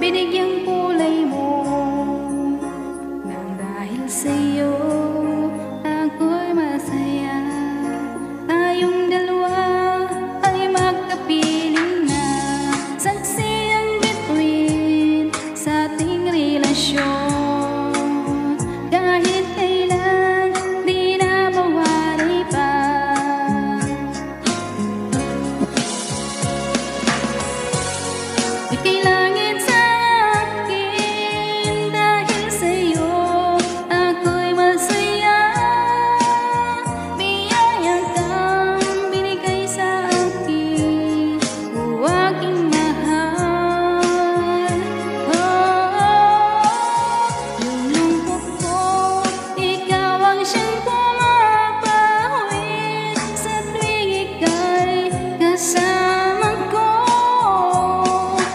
binigyang kulay mo. Nang dahil sa'yo ako'y masaya. Tayong dalawa ay magkapiling na, saksi ang bituin sa ating relasyon. Kahit kailan di na mawari pa. Ika'y langit sa akin, dahil sa'yo ako'y masaya. Biyaya kang binigay sa akin, o aking mahal. Yung lungkot ko, ikaw ang siyang pumapawid sa tuwing ika'y kasama ko.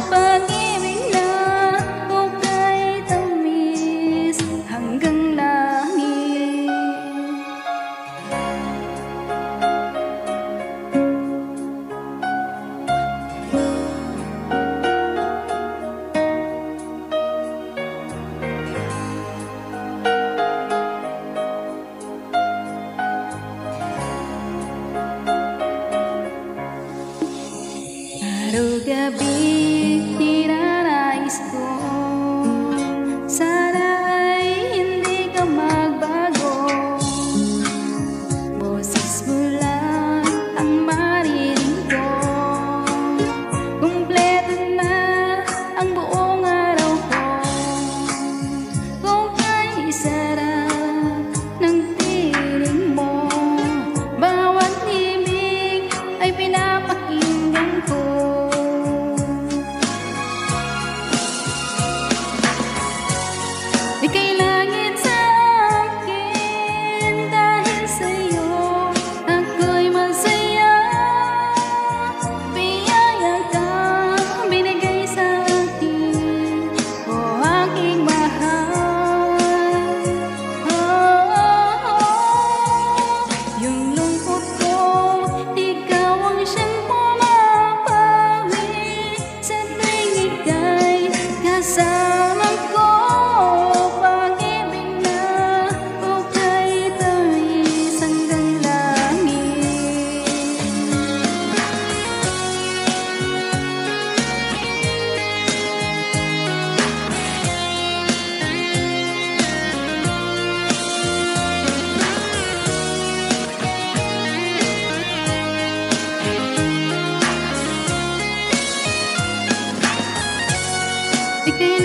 Pag-ibig na uka'y tamis hanggang langit. Araw-gabi ninanais ko, sana ay hindi ka magbago. Boses mo lang ang marinig ko, kumpleto na ang buong araw ko. Kung kay sarap ng piling mo, bawat himig ay pinapakinggan ko. Ika'y langit sa akin, dahil sa'yo ako'y masaya. Biyaya kang binigay sa akin, o aking mahal. Yung lungkot ko, ikaw ang siyang pumapawid sa tuwing ika'y kasama ko. Pag-ibig na uka'y tamis hanggang langit. Ika'y